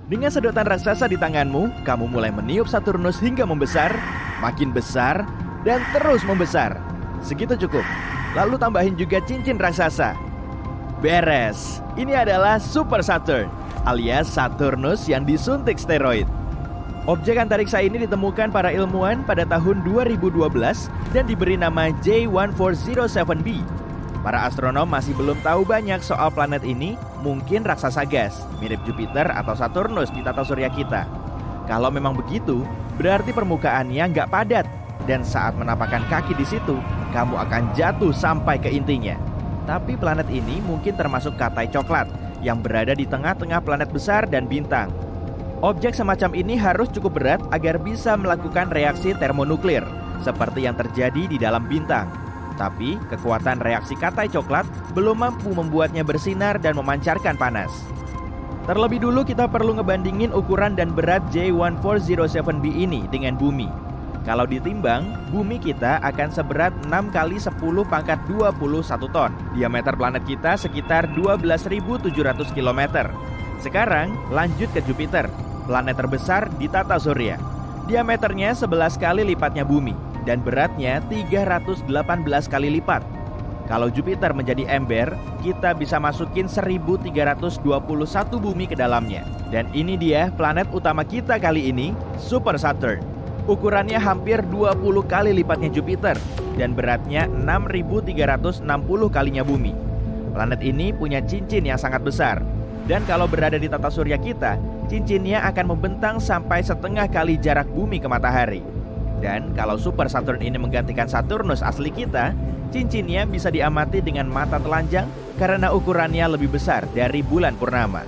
Dengan sedotan raksasa di tanganmu, kamu mulai meniup Saturnus hingga membesar, makin besar, dan terus membesar. Segitu cukup. Lalu tambahin juga cincin raksasa. Beres. Ini adalah Super Saturn, alias Saturnus yang disuntik steroid. Objek antariksa ini ditemukan para ilmuwan pada tahun 2012 dan diberi nama J1407b. Para astronom masih belum tahu banyak soal planet ini, mungkin raksasa gas, mirip Jupiter atau Saturnus di tata surya kita. Kalau memang begitu, berarti permukaannya nggak padat, dan saat menapakkan kaki di situ, kamu akan jatuh sampai ke intinya. Tapi planet ini mungkin termasuk katai coklat, yang berada di tengah-tengah planet besar dan bintang. Objek semacam ini harus cukup berat agar bisa melakukan reaksi termonuklir, seperti yang terjadi di dalam bintang. Tapi, kekuatan reaksi katai coklat belum mampu membuatnya bersinar dan memancarkan panas. Terlebih dulu kita perlu ngebandingin ukuran dan berat J1407b ini dengan bumi. Kalau ditimbang, bumi kita akan seberat 6 kali 10 pangkat 21 ton. Diameter planet kita sekitar 12.700 km. Sekarang, lanjut ke Jupiter, planet terbesar di tata surya. Diameternya 11 kali lipatnya bumi, dan beratnya 318 kali lipat. Kalau Jupiter menjadi ember, kita bisa masukin 1321 bumi ke dalamnya. Dan ini dia planet utama kita kali ini, Super Saturn. Ukurannya hampir 20 kali lipatnya Jupiter, dan beratnya 6.360 kalinya bumi. Planet ini punya cincin yang sangat besar, dan kalau berada di tata surya kita, cincinnya akan membentang sampai setengah kali jarak bumi ke matahari. Dan kalau Super Saturn ini menggantikan Saturnus asli kita, cincinnya bisa diamati dengan mata telanjang karena ukurannya lebih besar dari bulan purnama.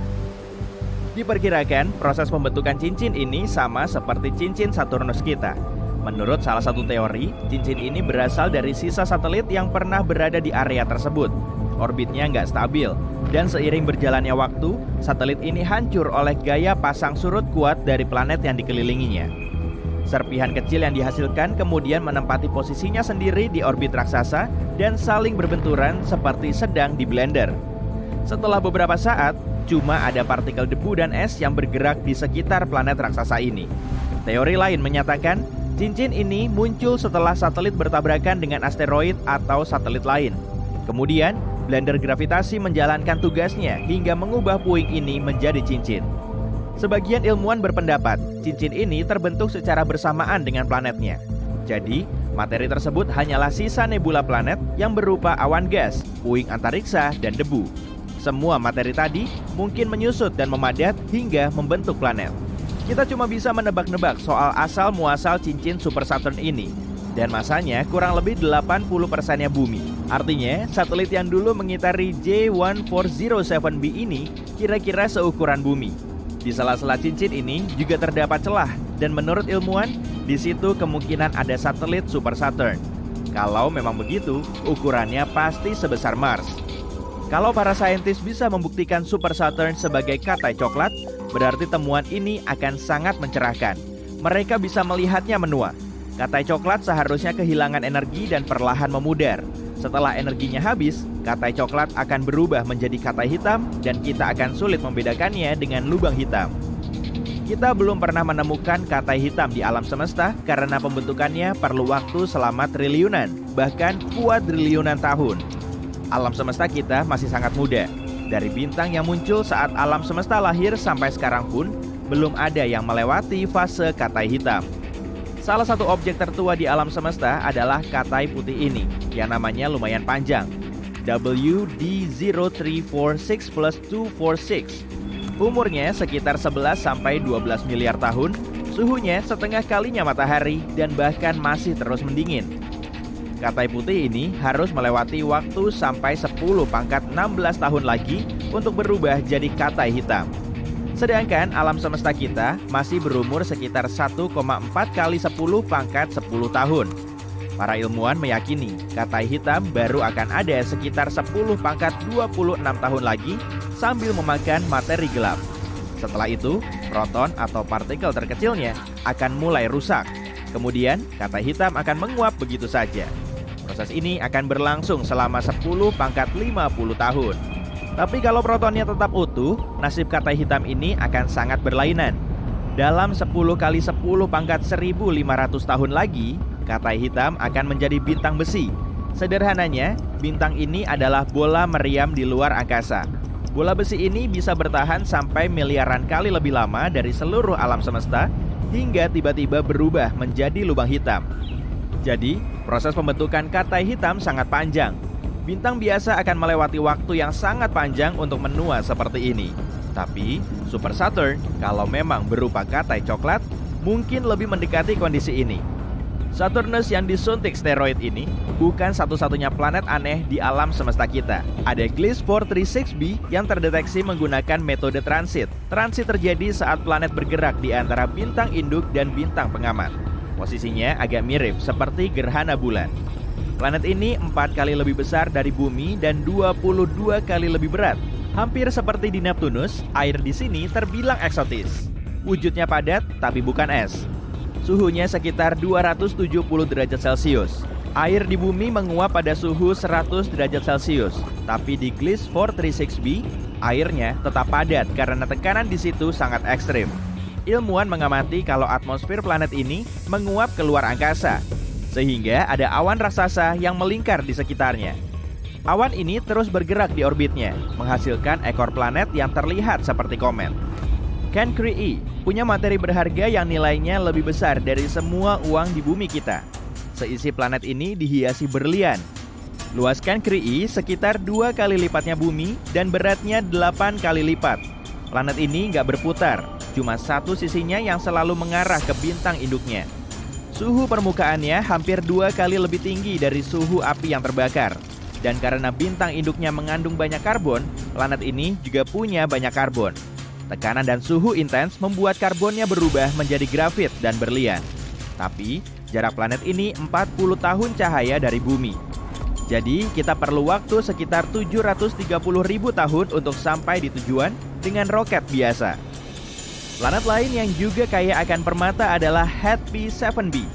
Diperkirakan proses pembentukan cincin ini sama seperti cincin Saturnus kita. Menurut salah satu teori, cincin ini berasal dari sisa satelit yang pernah berada di area tersebut. Orbitnya nggak stabil, dan seiring berjalannya waktu, satelit ini hancur oleh gaya pasang surut kuat dari planet yang dikelilinginya. Serpihan kecil yang dihasilkan kemudian menempati posisinya sendiri di orbit raksasa dan saling berbenturan seperti sedang di blender. Setelah beberapa saat, cuma ada partikel debu dan es yang bergerak di sekitar planet raksasa ini. Teori lain menyatakan, cincin ini muncul setelah satelit bertabrakan dengan asteroid atau satelit lain. Kemudian, blender gravitasi menjalankan tugasnya hingga mengubah puing ini menjadi cincin. Sebagian ilmuwan berpendapat, cincin ini terbentuk secara bersamaan dengan planetnya. Jadi, materi tersebut hanyalah sisa nebula planet yang berupa awan gas, puing antariksa, dan debu. Semua materi tadi mungkin menyusut dan memadat hingga membentuk planet. Kita cuma bisa menebak-nebak soal asal-muasal cincin Super Saturn ini. Dan masanya kurang lebih 80%-nya bumi. Artinya, satelit yang dulu mengitari J1407b ini kira-kira seukuran bumi. Di sela-sela cincin ini juga terdapat celah, dan menurut ilmuwan, di situ kemungkinan ada satelit Super Saturn. Kalau memang begitu, ukurannya pasti sebesar Mars. Kalau para saintis bisa membuktikan Super Saturn sebagai katai coklat, berarti temuan ini akan sangat mencerahkan. Mereka bisa melihatnya menua. Katai coklat seharusnya kehilangan energi dan perlahan memudar. Setelah energinya habis, katai coklat akan berubah menjadi katai hitam dan kita akan sulit membedakannya dengan lubang hitam. Kita belum pernah menemukan katai hitam di alam semesta karena pembentukannya perlu waktu selama triliunan, bahkan kuadriliunan tahun. Alam semesta kita masih sangat muda. Dari bintang yang muncul saat alam semesta lahir sampai sekarang pun, belum ada yang melewati fase katai hitam. Salah satu objek tertua di alam semesta adalah katai putih ini, yang namanya lumayan panjang, WD0346+246. Umurnya sekitar 11-12 miliar tahun, suhunya setengah kalinya matahari, dan bahkan masih terus mendingin. Katai putih ini harus melewati waktu sampai 10 pangkat 16 tahun lagi untuk berubah jadi katai hitam. Sedangkan alam semesta kita masih berumur sekitar 1,4 kali 10 pangkat 10 tahun. Para ilmuwan meyakini katai hitam baru akan ada sekitar 10 pangkat 26 tahun lagi sambil memakan materi gelap. Setelah itu, proton atau partikel terkecilnya akan mulai rusak. Kemudian, katai hitam akan menguap begitu saja. Proses ini akan berlangsung selama 10 pangkat 50 tahun. Tapi kalau protonnya tetap utuh, nasib katai hitam ini akan sangat berlainan. Dalam 10 kali 10 pangkat 1500 tahun lagi, katai hitam akan menjadi bintang besi. Sederhananya, bintang ini adalah bola meriam di luar angkasa. Bola besi ini bisa bertahan sampai miliaran kali lebih lama dari seluruh alam semesta, hingga tiba-tiba berubah menjadi lubang hitam. Jadi, proses pembentukan katai hitam sangat panjang. Bintang biasa akan melewati waktu yang sangat panjang untuk menua seperti ini. Tapi, Super Saturn, kalau memang berupa katai coklat, mungkin lebih mendekati kondisi ini. Saturnus yang disuntik steroid ini bukan satu-satunya planet aneh di alam semesta kita. Ada Gliese 436b yang terdeteksi menggunakan metode transit. Transit terjadi saat planet bergerak di antara bintang induk dan bintang pengamat. Posisinya agak mirip seperti gerhana bulan. Planet ini 4 kali lebih besar dari Bumi dan 22 kali lebih berat. Hampir seperti di Neptunus, air di sini terbilang eksotis. Wujudnya padat tapi bukan es. Suhunya sekitar 270 derajat Celcius. Air di bumi menguap pada suhu 100 derajat Celcius. Tapi di Gliese 436b, airnya tetap padat karena tekanan di situ sangat ekstrim. Ilmuwan mengamati kalau atmosfer planet ini menguap keluar angkasa, sehingga ada awan raksasa yang melingkar di sekitarnya. Awan ini terus bergerak di orbitnya, menghasilkan ekor planet yang terlihat seperti komet. Cancri punya materi berharga yang nilainya lebih besar dari semua uang di bumi kita. Seisi planet ini dihiasi berlian. Luas Cancri sekitar 2 kali lipatnya bumi dan beratnya 8 kali lipat. Planet ini nggak berputar, cuma satu sisinya yang selalu mengarah ke bintang induknya. Suhu permukaannya hampir 2 kali lebih tinggi dari suhu api yang terbakar. Dan karena bintang induknya mengandung banyak karbon, planet ini juga punya banyak karbon. Tekanan dan suhu intens membuat karbonnya berubah menjadi grafit dan berlian. Tapi, jarak planet ini 40 tahun cahaya dari bumi. Jadi, kita perlu waktu sekitar 730.000 tahun untuk sampai di tujuan dengan roket biasa. Planet lain yang juga kaya akan permata adalah HET-P 7b.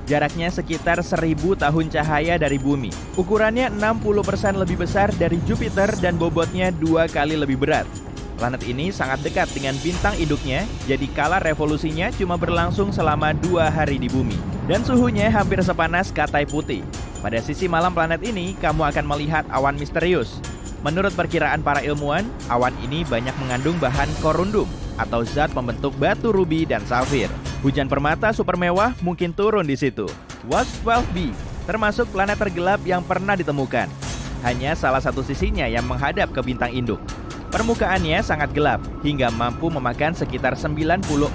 Jaraknya sekitar 1000 tahun cahaya dari bumi. Ukurannya 60% lebih besar dari Jupiter dan bobotnya 2 kali lebih berat. Planet ini sangat dekat dengan bintang induknya, jadi kala revolusinya cuma berlangsung selama 2 hari di bumi. Dan suhunya hampir sepanas katai putih. Pada sisi malam planet ini, kamu akan melihat awan misterius. Menurut perkiraan para ilmuwan, awan ini banyak mengandung bahan korundum, atau zat pembentuk batu rubi dan safir. Hujan permata super mewah mungkin turun di situ. WASP-12b, termasuk planet tergelap yang pernah ditemukan. Hanya salah satu sisinya yang menghadap ke bintang induk. Permukaannya sangat gelap, hingga mampu memakan sekitar 94%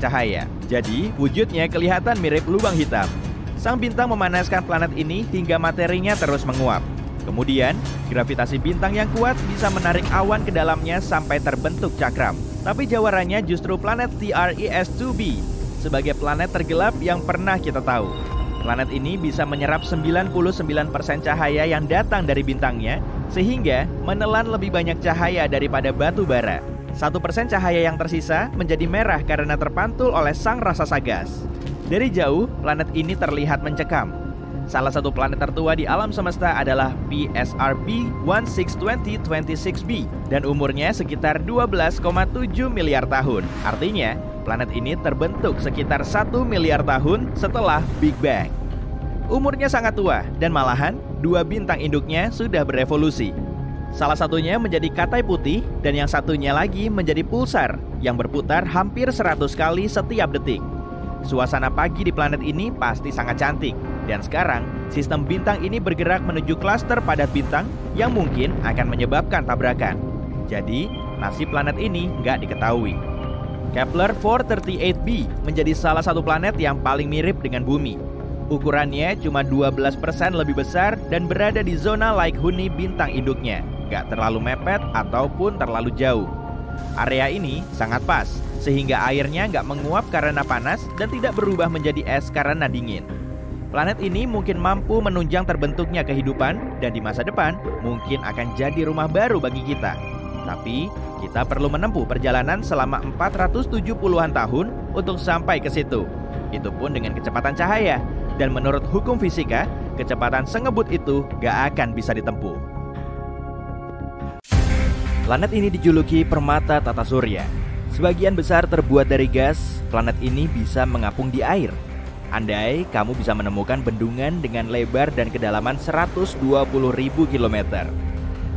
cahaya. Jadi, wujudnya kelihatan mirip lubang hitam. Sang bintang memanaskan planet ini hingga materinya terus menguap. Kemudian, gravitasi bintang yang kuat bisa menarik awan ke dalamnya sampai terbentuk cakram. Tapi jawarannya justru planet TRES-2b, sebagai planet tergelap yang pernah kita tahu. Planet ini bisa menyerap 99% cahaya yang datang dari bintangnya, sehingga menelan lebih banyak cahaya daripada batu bara. 1% cahaya yang tersisa menjadi merah karena terpantul oleh sang raksasa gas. Dari jauh, planet ini terlihat mencekam. Salah satu planet tertua di alam semesta adalah PSRB 162026b dan umurnya sekitar 12,7 miliar tahun. Artinya, planet ini terbentuk sekitar 1 miliar tahun setelah Big Bang. Umurnya sangat tua dan malahan 2 bintang induknya sudah berevolusi. Salah satunya menjadi katai putih dan yang satunya lagi menjadi pulsar yang berputar hampir 100 kali setiap detik. Suasana pagi di planet ini pasti sangat cantik. Dan sekarang, sistem bintang ini bergerak menuju klaster padat bintang yang mungkin akan menyebabkan tabrakan. Jadi, nasib planet ini nggak diketahui. Kepler 438b menjadi salah satu planet yang paling mirip dengan bumi. Ukurannya cuma 12% lebih besar dan berada di zona Like-Huni bintang induknya. Nggak terlalu mepet ataupun terlalu jauh. Area ini sangat pas, sehingga airnya nggak menguap karena panas dan tidak berubah menjadi es karena dingin. Planet ini mungkin mampu menunjang terbentuknya kehidupan dan di masa depan mungkin akan jadi rumah baru bagi kita. Tapi kita perlu menempuh perjalanan selama 470-an tahun untuk sampai ke situ. Itu pun dengan kecepatan cahaya. Dan menurut hukum fisika, kecepatan sengebut itu gak akan bisa ditempuh. Planet ini dijuluki permata tata surya. Sebagian besar terbuat dari gas, planet ini bisa mengapung di air. Andai kamu bisa menemukan bendungan dengan lebar dan kedalaman 120.000 km.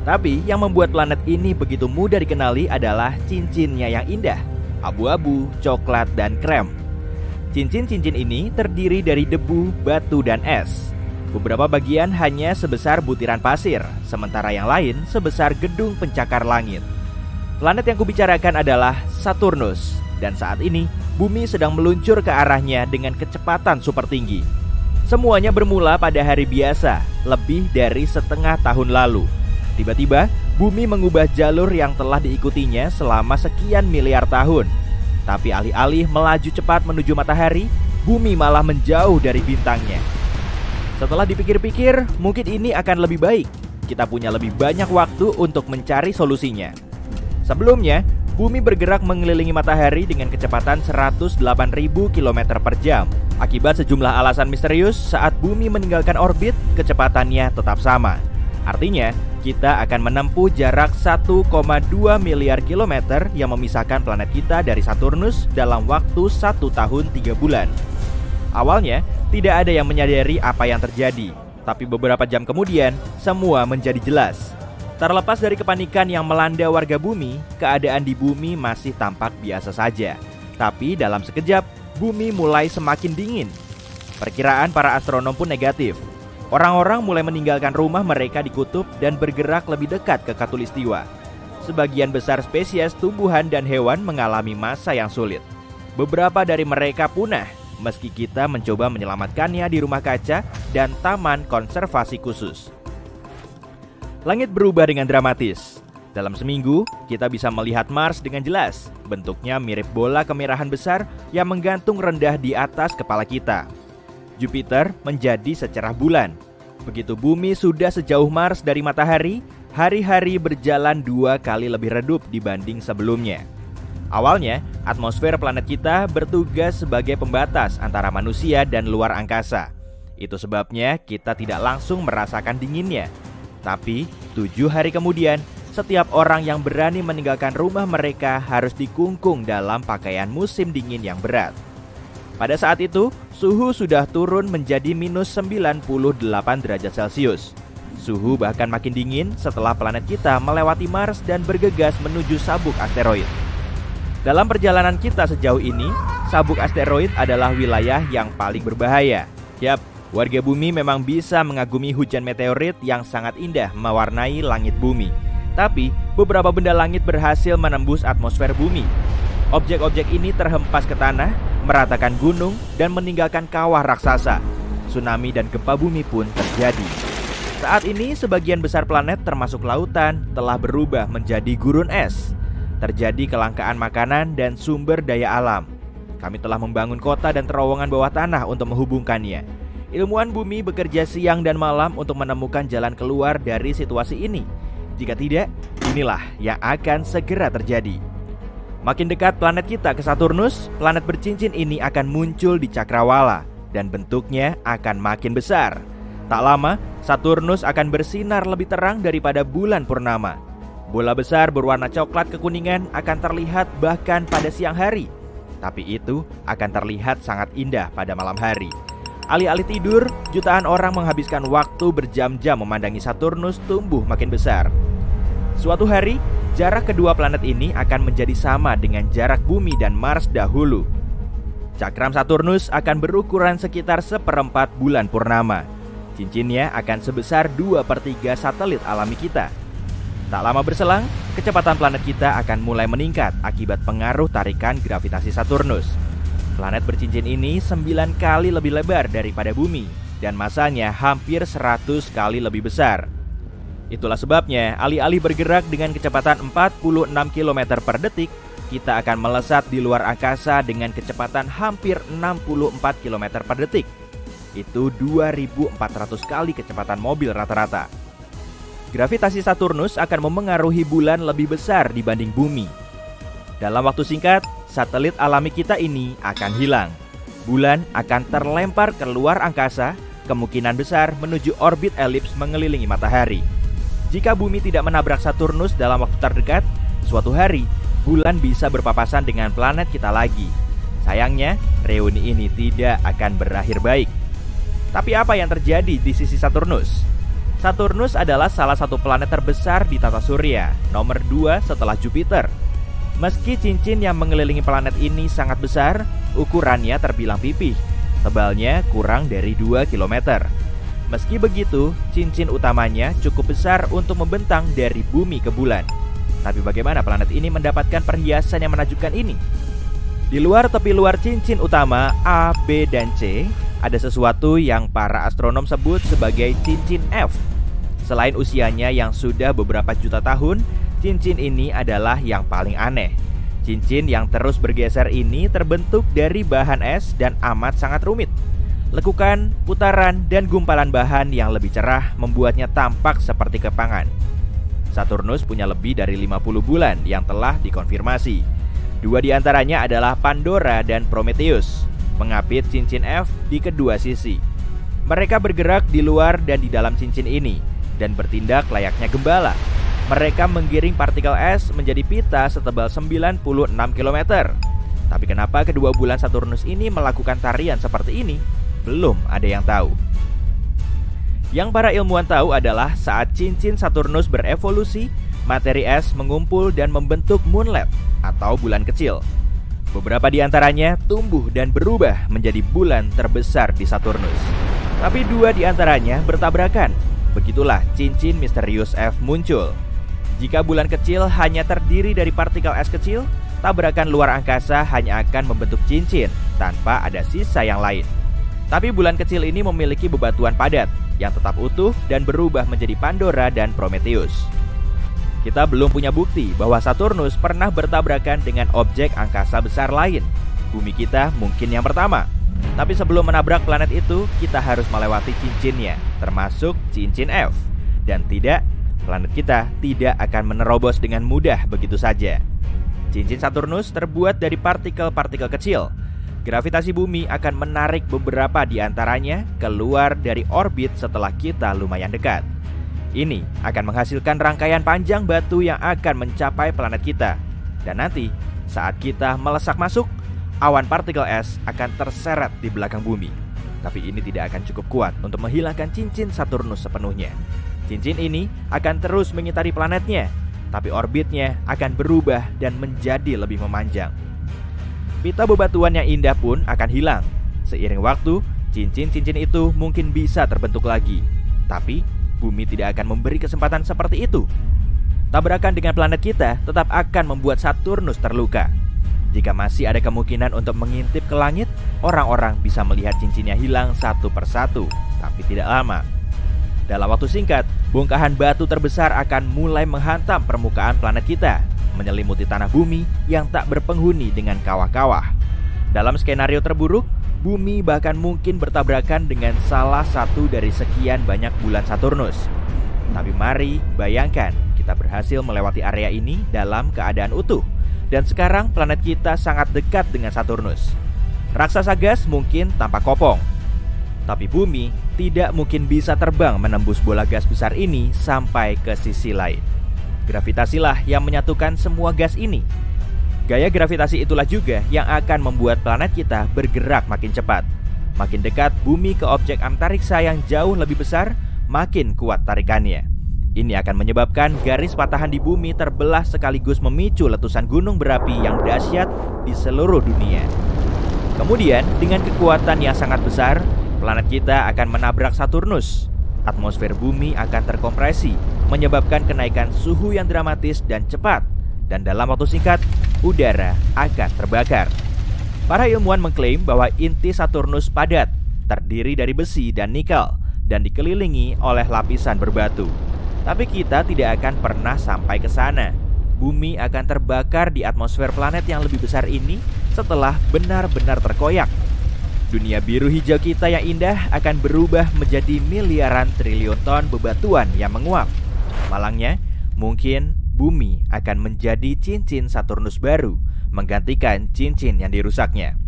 Tapi yang membuat planet ini begitu mudah dikenali adalah cincinnya yang indah, abu-abu, coklat, dan krem. Cincin-cincin ini terdiri dari debu, batu, dan es. Beberapa bagian hanya sebesar butiran pasir, sementara yang lain sebesar gedung pencakar langit. Planet yang kubicarakan adalah Saturnus, dan saat ini bumi sedang meluncur ke arahnya dengan kecepatan super tinggi. Semuanya bermula pada hari biasa, lebih dari setengah tahun lalu. Tiba-tiba, bumi mengubah jalur yang telah diikutinya selama sekian miliar tahun. Tapi alih-alih melaju cepat menuju matahari, bumi malah menjauh dari bintangnya. Setelah dipikir-pikir, mungkin ini akan lebih baik. Kita punya lebih banyak waktu untuk mencari solusinya. Sebelumnya, bumi bergerak mengelilingi matahari dengan kecepatan 108.000 km per jam. Akibat sejumlah alasan misterius, saat bumi meninggalkan orbit, kecepatannya tetap sama. Artinya, kita akan menempuh jarak 1,2 miliar kilometer yang memisahkan planet kita dari Saturnus dalam waktu 1 tahun 3 bulan. Awalnya, tidak ada yang menyadari apa yang terjadi, tapi beberapa jam kemudian, semua menjadi jelas. Terlepas dari kepanikan yang melanda warga bumi, keadaan di bumi masih tampak biasa saja. Tapi dalam sekejap, bumi mulai semakin dingin. Perkiraan para astronom pun negatif. Orang-orang mulai meninggalkan rumah mereka di kutub dan bergerak lebih dekat ke khatulistiwa. Sebagian besar spesies tumbuhan dan hewan mengalami masa yang sulit. Beberapa dari mereka punah, meski kita mencoba menyelamatkannya di rumah kaca dan taman konservasi khusus. Langit berubah dengan dramatis. Dalam seminggu, kita bisa melihat Mars dengan jelas. Bentuknya mirip bola kemerahan besar yang menggantung rendah di atas kepala kita. Jupiter menjadi secerah bulan. Begitu bumi sudah sejauh Mars dari matahari, hari-hari berjalan 2 kali lebih redup dibanding sebelumnya. Awalnya, atmosfer planet kita bertugas sebagai pembatas antara manusia dan luar angkasa. Itu sebabnya kita tidak langsung merasakan dinginnya. Tapi, 7 hari kemudian, setiap orang yang berani meninggalkan rumah mereka harus dikungkung dalam pakaian musim dingin yang berat. Pada saat itu, suhu sudah turun menjadi minus 98 derajat Celcius. Suhu bahkan makin dingin setelah planet kita melewati Mars dan bergegas menuju sabuk asteroid. Dalam perjalanan kita sejauh ini, sabuk asteroid adalah wilayah yang paling berbahaya. Yap, warga bumi memang bisa mengagumi hujan meteorit yang sangat indah mewarnai langit bumi. Tapi, beberapa benda langit berhasil menembus atmosfer bumi. Objek-objek ini terhempas ke tanah, meratakan gunung, dan meninggalkan kawah raksasa. Tsunami dan gempa bumi pun terjadi. Saat ini, sebagian besar planet termasuk lautan telah berubah menjadi gurun es. Terjadi kelangkaan makanan dan sumber daya alam. Kami telah membangun kota dan terowongan bawah tanah untuk menghubungkannya. Ilmuwan bumi bekerja siang dan malam untuk menemukan jalan keluar dari situasi ini. Jika tidak, inilah yang akan segera terjadi. Makin dekat planet kita ke Saturnus, planet bercincin ini akan muncul di cakrawala dan bentuknya akan makin besar. Tak lama, Saturnus akan bersinar lebih terang daripada bulan purnama. Bola besar berwarna coklat kekuningan akan terlihat bahkan pada siang hari. Tapi itu akan terlihat sangat indah pada malam hari. Alih-alih tidur, jutaan orang menghabiskan waktu berjam-jam memandangi Saturnus tumbuh makin besar. Suatu hari, jarak kedua planet ini akan menjadi sama dengan jarak bumi dan Mars dahulu. Cakram Saturnus akan berukuran sekitar 1/4 bulan purnama. Cincinnya akan sebesar 2/3 satelit alami kita. Tak lama berselang, kecepatan planet kita akan mulai meningkat akibat pengaruh tarikan gravitasi Saturnus. Planet bercincin ini 9 kali lebih lebar daripada bumi dan masanya hampir 100 kali lebih besar. Itulah sebabnya, alih-alih bergerak dengan kecepatan 46 km per detik, kita akan melesat di luar angkasa dengan kecepatan hampir 64 km per detik. Itu 2.400 kali kecepatan mobil rata-rata. Gravitasi Saturnus akan memengaruhi bulan lebih besar dibanding bumi. Dalam waktu singkat, satelit alami kita ini akan hilang. Bulan akan terlempar ke luar angkasa, kemungkinan besar menuju orbit elips mengelilingi matahari. Jika bumi tidak menabrak Saturnus dalam waktu terdekat, suatu hari bulan bisa berpapasan dengan planet kita lagi. Sayangnya, reuni ini tidak akan berakhir baik. Tapi apa yang terjadi di sisi Saturnus? Saturnus adalah salah satu planet terbesar di tata surya, nomor 2 setelah Jupiter. Meski cincin yang mengelilingi planet ini sangat besar, ukurannya terbilang pipih. Tebalnya kurang dari 2 km. Meski begitu, cincin utamanya cukup besar untuk membentang dari bumi ke bulan. Tapi bagaimana planet ini mendapatkan perhiasan yang menakjubkan ini? Di luar tepi luar cincin utama A, B, dan C, ada sesuatu yang para astronom sebut sebagai cincin F. Selain usianya yang sudah beberapa juta tahun, cincin ini adalah yang paling aneh. Cincin yang terus bergeser ini terbentuk dari bahan es dan amat sangat rumit. Lekukan, putaran, dan gumpalan bahan yang lebih cerah membuatnya tampak seperti kepangan. Saturnus punya lebih dari 50 bulan yang telah dikonfirmasi. 2 di antaranya adalah Pandora dan Prometheus, mengapit cincin F di kedua sisi. Mereka bergerak di luar dan di dalam cincin ini dan bertindak layaknya gembala. Mereka menggiring partikel es menjadi pita setebal 96 km. Tapi kenapa kedua bulan Saturnus ini melakukan tarian seperti ini? Belum ada yang tahu. Yang para ilmuwan tahu adalah saat cincin Saturnus berevolusi, materi es mengumpul dan membentuk moonlet atau bulan kecil. Beberapa di antaranya tumbuh dan berubah menjadi bulan terbesar di Saturnus. Tapi 2 di antaranya bertabrakan. Begitulah cincin misterius F muncul. Jika bulan kecil hanya terdiri dari partikel es kecil, tabrakan luar angkasa hanya akan membentuk cincin tanpa ada sisa yang lain. Tapi bulan kecil ini memiliki bebatuan padat yang tetap utuh dan berubah menjadi Pandora dan Prometheus. Kita belum punya bukti bahwa Saturnus pernah bertabrakan dengan objek angkasa besar lain. Bumi kita mungkin yang pertama. Tapi sebelum menabrak planet itu, kita harus melewati cincinnya, termasuk cincin F. Dan tidak, planet kita tidak akan menerobos dengan mudah begitu saja. Cincin Saturnus terbuat dari partikel-partikel kecil. Gravitasi bumi akan menarik beberapa di antaranya keluar dari orbit setelah kita lumayan dekat. Ini akan menghasilkan rangkaian panjang batu yang akan mencapai planet kita. Dan nanti, saat kita melesak masuk, awan partikel es akan terseret di belakang bumi. Tapi ini tidak akan cukup kuat untuk menghilangkan cincin Saturnus sepenuhnya. Cincin ini akan terus mengitari planetnya, tapi orbitnya akan berubah dan menjadi lebih memanjang. Pita bebatuan yang indah pun akan hilang. Seiring waktu, cincin-cincin itu mungkin bisa terbentuk lagi. Tapi bumi tidak akan memberi kesempatan seperti itu. Tabrakan dengan planet kita tetap akan membuat Saturnus terluka. Jika masih ada kemungkinan untuk mengintip ke langit, orang-orang bisa melihat cincinnya hilang satu persatu, tapi tidak lama. Dalam waktu singkat, bongkahan batu terbesar akan mulai menghantam permukaan planet kita, menyelimuti tanah bumi yang tak berpenghuni dengan kawah-kawah. Dalam skenario terburuk, bumi bahkan mungkin bertabrakan dengan salah satu dari sekian banyak bulan Saturnus. Tapi mari bayangkan, kita berhasil melewati area ini dalam keadaan utuh. Dan sekarang planet kita sangat dekat dengan Saturnus. Raksasa gas mungkin tampak kopong, tapi bumi tidak mungkin bisa terbang menembus bola gas besar ini sampai ke sisi lain. Gravitasilah yang menyatukan semua gas ini. Gaya gravitasi itulah juga yang akan membuat planet kita bergerak makin cepat. Makin dekat bumi ke objek antariksa yang jauh lebih besar, makin kuat tarikannya. Ini akan menyebabkan garis patahan di bumi terbelah sekaligus memicu letusan gunung berapi yang dahsyat di seluruh dunia. Kemudian, dengan kekuatan yang sangat besar, planet kita akan menabrak Saturnus. Atmosfer bumi akan terkompresi, menyebabkan kenaikan suhu yang dramatis dan cepat. Dan dalam waktu singkat, udara akan terbakar. Para ilmuwan mengklaim bahwa inti Saturnus padat, terdiri dari besi dan nikel, dan dikelilingi oleh lapisan berbatu. Tapi kita tidak akan pernah sampai ke sana. Bumi akan terbakar di atmosfer planet yang lebih besar ini setelah benar-benar terkoyak. Dunia biru hijau kita yang indah akan berubah menjadi miliaran triliun ton bebatuan yang menguap. Malangnya, mungkin bumi akan menjadi cincin Saturnus baru, menggantikan cincin yang dirusaknya.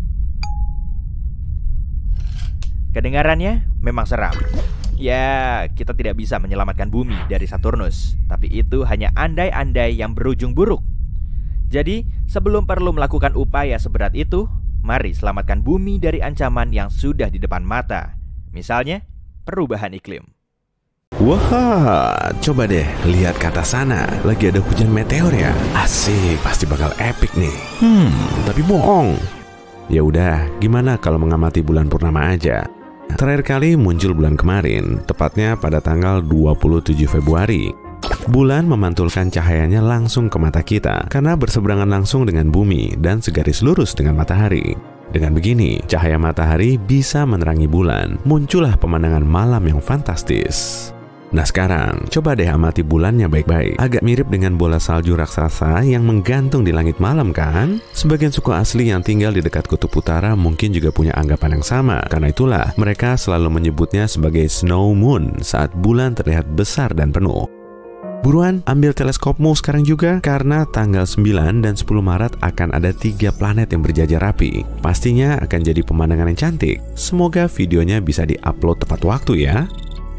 Kedengarannya memang seram. Ya, kita tidak bisa menyelamatkan bumi dari Saturnus, tapi itu hanya andai-andai yang berujung buruk. Jadi, sebelum perlu melakukan upaya seberat itu, mari selamatkan bumi dari ancaman yang sudah di depan mata. Misalnya, perubahan iklim. Wah, coba deh lihat ke atas sana. Lagi ada hujan meteor ya. Asik, pasti bakal epic nih. Tapi bohong. Ya udah, gimana kalau mengamati bulan purnama aja? Terakhir kali muncul bulan kemarin, tepatnya pada tanggal 27 Februari. Bulan memantulkan cahayanya langsung ke mata kita karena berseberangan langsung dengan bumi dan segaris lurus dengan matahari. Dengan begini, cahaya matahari bisa menerangi bulan. Muncullah pemandangan malam yang fantastis. Nah sekarang, coba deh amati bulannya baik-baik. Agak mirip dengan bola salju raksasa yang menggantung di langit malam kan? Sebagian suku asli yang tinggal di dekat kutub utara mungkin juga punya anggapan yang sama. Karena itulah, mereka selalu menyebutnya sebagai snow moon saat bulan terlihat besar dan penuh. Buruan, ambil teleskopmu sekarang juga, karena tanggal 9 dan 10 Maret akan ada 3 planet yang berjajar rapi. Pastinya akan jadi pemandangan yang cantik. Semoga videonya bisa di-upload tepat waktu ya.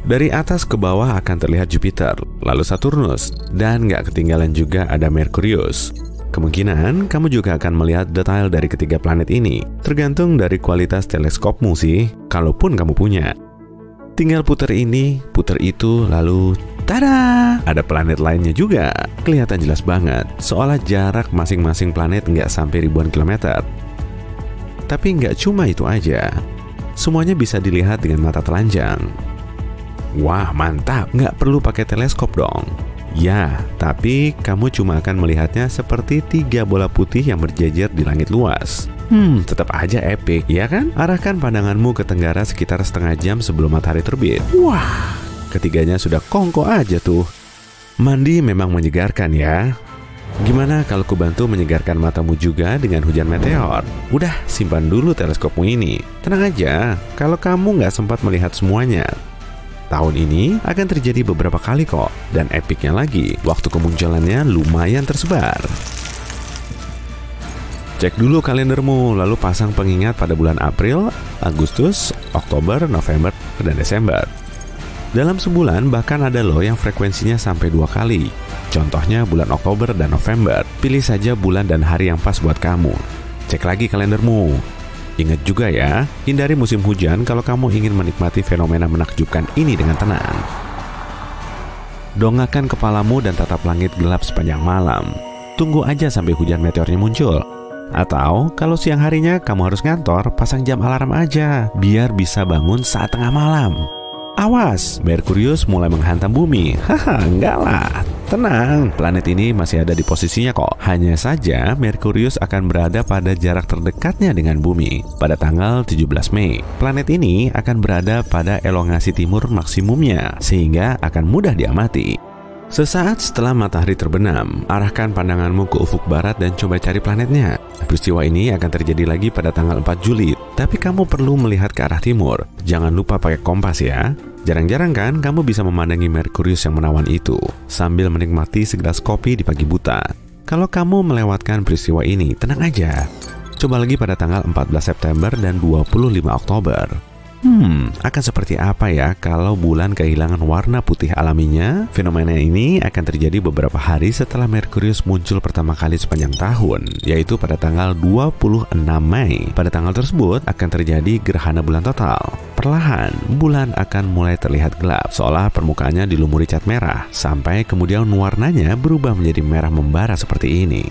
Dari atas ke bawah akan terlihat Jupiter, lalu Saturnus, dan nggak ketinggalan juga ada Merkurius. Kemungkinan kamu juga akan melihat detail dari ketiga planet ini, tergantung dari kualitas teleskopmu sih, kalaupun kamu punya. Tinggal puter ini, puter itu, lalu tada! Ada planet lainnya juga. Kelihatan jelas banget, seolah jarak masing-masing planet nggak sampai ribuan kilometer. Tapi nggak cuma itu aja, semuanya bisa dilihat dengan mata telanjang. Wah mantap, nggak perlu pakai teleskop dong. Ya, tapi kamu cuma akan melihatnya seperti 3 bola putih yang berjejer di langit luas. Tetap aja epic, ya kan? Arahkan pandanganmu ke tenggara sekitar setengah jam sebelum matahari terbit. Wah, ketiganya sudah kongko aja tuh. Mandi memang menyegarkan ya. Gimana kalau ku bantu menyegarkan matamu juga dengan hujan meteor? Udah, simpan dulu teleskopmu ini. Tenang aja, kalau kamu nggak sempat melihat semuanya, tahun ini akan terjadi beberapa kali kok. Dan epicnya lagi, waktu kemunculannya lumayan tersebar. Cek dulu kalendermu, lalu pasang pengingat pada bulan April, Agustus, Oktober, November, dan Desember. Dalam sebulan bahkan ada loh yang frekuensinya sampai 2 kali. Contohnya bulan Oktober dan November. Pilih saja bulan dan hari yang pas buat kamu. Cek lagi kalendermu. Ingat juga ya, hindari musim hujan kalau kamu ingin menikmati fenomena menakjubkan ini dengan tenang. Dongakkan kepalamu dan tatap langit gelap sepanjang malam. Tunggu aja sampai hujan meteornya muncul. Atau kalau siang harinya kamu harus ngantor, pasang jam alarm aja biar bisa bangun saat tengah malam. Awas, Merkurius mulai menghantam bumi. Haha, enggak lah. Tenang, planet ini masih ada di posisinya kok. Hanya saja Merkurius akan berada pada jarak terdekatnya dengan bumi pada tanggal 17 Mei. Planet ini akan berada pada elongasi timur maksimumnya, sehingga akan mudah diamati. Sesaat setelah matahari terbenam, arahkan pandanganmu ke ufuk barat dan coba cari planetnya. Peristiwa ini akan terjadi lagi pada tanggal 4 Juli, tapi kamu perlu melihat ke arah timur. Jangan lupa pakai kompas ya. Jarang-jarang kan kamu bisa memandangi Merkurius yang menawan itu sambil menikmati segelas kopi di pagi buta. Kalau kamu melewatkan peristiwa ini, tenang aja. Coba lagi pada tanggal 14 September dan 25 Oktober. Akan seperti apa ya kalau bulan kehilangan warna putih alaminya? Fenomena ini akan terjadi beberapa hari setelah Merkurius muncul pertama kali sepanjang tahun, yaitu pada tanggal 26 Mei. Pada tanggal tersebut akan terjadi gerhana bulan total. Perlahan, bulan akan mulai terlihat gelap, seolah permukaannya dilumuri cat merah, sampai kemudian warnanya berubah menjadi merah membara seperti ini.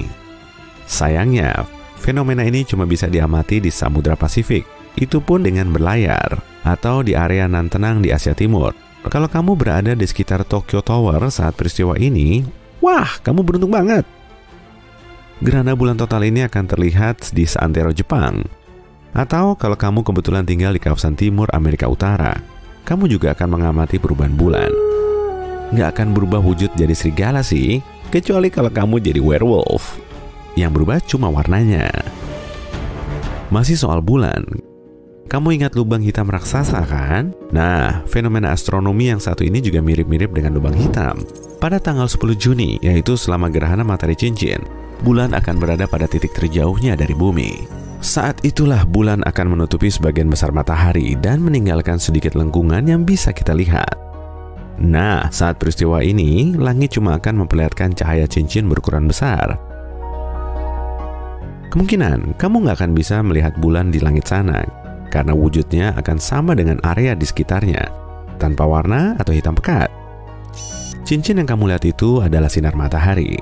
Sayangnya, fenomena ini cuma bisa diamati di Samudra Pasifik. Itu pun dengan berlayar atau di area nan tenang di Asia Timur. Kalau kamu berada di sekitar Tokyo Tower saat peristiwa ini, wah, kamu beruntung banget. Gerhana bulan total ini akan terlihat di seantero Jepang. Atau kalau kamu kebetulan tinggal di kawasan timur Amerika Utara, kamu juga akan mengamati perubahan bulan. Nggak akan berubah wujud jadi serigala sih, kecuali kalau kamu jadi werewolf. Yang berubah cuma warnanya. Masih soal bulan, kamu ingat lubang hitam raksasa kan? Nah, fenomena astronomi yang satu ini juga mirip-mirip dengan lubang hitam. Pada tanggal 10 Juni, yaitu selama gerhana matahari cincin, bulan akan berada pada titik terjauhnya dari bumi. Saat itulah bulan akan menutupi sebagian besar matahari dan meninggalkan sedikit lengkungan yang bisa kita lihat. Nah, saat peristiwa ini, langit cuma akan memperlihatkan cahaya cincin berukuran besar. Kemungkinan kamu nggak akan bisa melihat bulan di langit sana, karena wujudnya akan sama dengan area di sekitarnya, tanpa warna atau hitam pekat. Cincin yang kamu lihat itu adalah sinar matahari.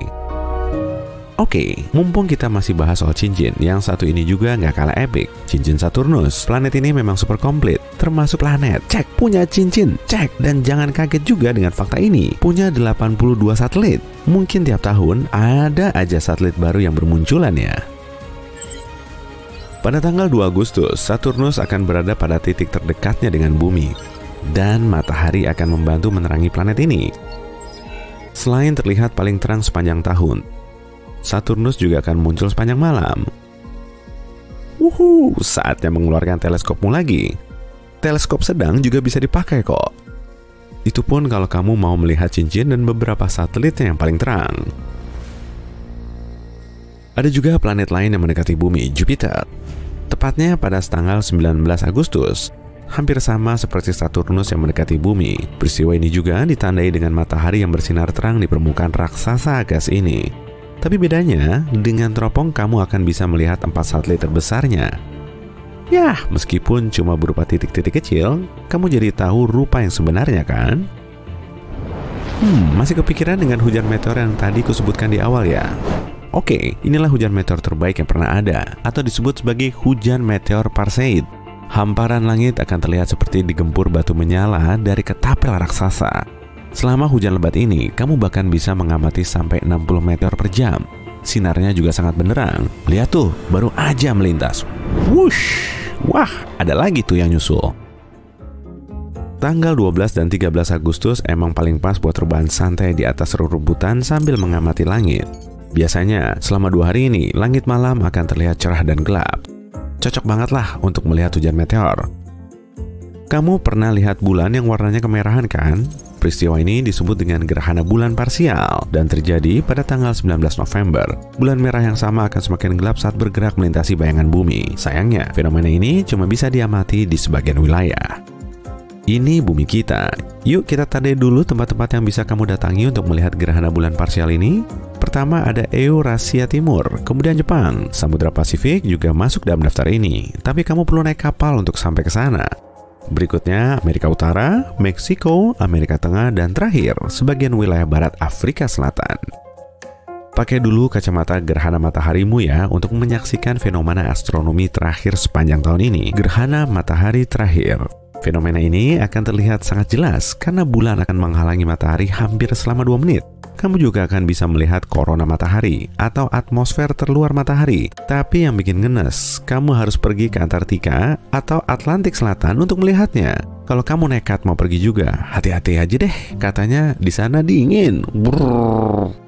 Oke, mumpung kita masih bahas soal cincin, yang satu ini juga nggak kalah epic. Cincin Saturnus. Planet ini memang super komplit, termasuk planet. Cek, punya cincin. Cek, dan jangan kaget juga dengan fakta ini. Punya 82 satelit. Mungkin tiap tahun ada aja satelit baru yang bermunculan ya. Pada tanggal 2 Agustus, Saturnus akan berada pada titik terdekatnya dengan bumi. Dan matahari akan membantu menerangi planet ini. Selain terlihat paling terang sepanjang tahun, Saturnus juga akan muncul sepanjang malam. Saatnya mengeluarkan teleskopmu lagi. Teleskop sedang juga bisa dipakai kok. Itu pun kalau kamu mau melihat cincin dan beberapa satelitnya yang paling terang. Ada juga planet lain yang mendekati bumi, Jupiter. Tepatnya pada tanggal 19 Agustus. Hampir sama seperti Saturnus yang mendekati bumi. Peristiwa ini juga ditandai dengan matahari yang bersinar terang di permukaan raksasa gas ini. Tapi bedanya, dengan teropong kamu akan bisa melihat 4 satelit terbesarnya. Yah, meskipun cuma berupa titik-titik kecil, kamu jadi tahu rupa yang sebenarnya kan? Masih kepikiran dengan hujan meteor yang tadi kusebutkan di awal ya? Oke, inilah hujan meteor terbaik yang pernah ada, atau disebut sebagai hujan meteor Perseid. Hamparan langit akan terlihat seperti digempur batu menyala dari ketapel raksasa. Selama hujan lebat ini, kamu bahkan bisa mengamati sampai 60 meteor per jam. Sinarnya juga sangat benderang. Lihat tuh, baru aja melintas. Wush! Wah, ada lagi tuh yang nyusul. Tanggal 12 dan 13 Agustus emang paling pas buat rebahan santai di atas rerumputan sambil mengamati langit. Biasanya, selama 2 hari ini, langit malam akan terlihat cerah dan gelap. Cocok banget lah untuk melihat hujan meteor. Kamu pernah lihat bulan yang warnanya kemerahan kan? Peristiwa ini disebut dengan gerhana bulan parsial dan terjadi pada tanggal 19 November. Bulan merah yang sama akan semakin gelap saat bergerak melintasi bayangan bumi. Sayangnya, fenomena ini cuma bisa diamati di sebagian wilayah. Ini bumi kita. Yuk kita tandai dulu tempat-tempat yang bisa kamu datangi untuk melihat gerhana bulan parsial ini. Pertama ada Eurasia Timur, kemudian Jepang. Samudra Pasifik juga masuk dalam daftar ini, tapi kamu perlu naik kapal untuk sampai ke sana. Berikutnya Amerika Utara, Meksiko, Amerika Tengah, dan terakhir sebagian wilayah barat Afrika Selatan. Pakai dulu kacamata gerhana mataharimu ya untuk menyaksikan fenomena astronomi terakhir sepanjang tahun ini, gerhana matahari terakhir. Fenomena ini akan terlihat sangat jelas karena bulan akan menghalangi matahari hampir selama 2 menit. Kamu juga akan bisa melihat korona matahari atau atmosfer terluar matahari. Tapi yang bikin ngenes, kamu harus pergi ke Antartika atau Atlantik Selatan untuk melihatnya. Kalau kamu nekat mau pergi juga, hati-hati aja deh. Katanya di sana dingin. Brrr.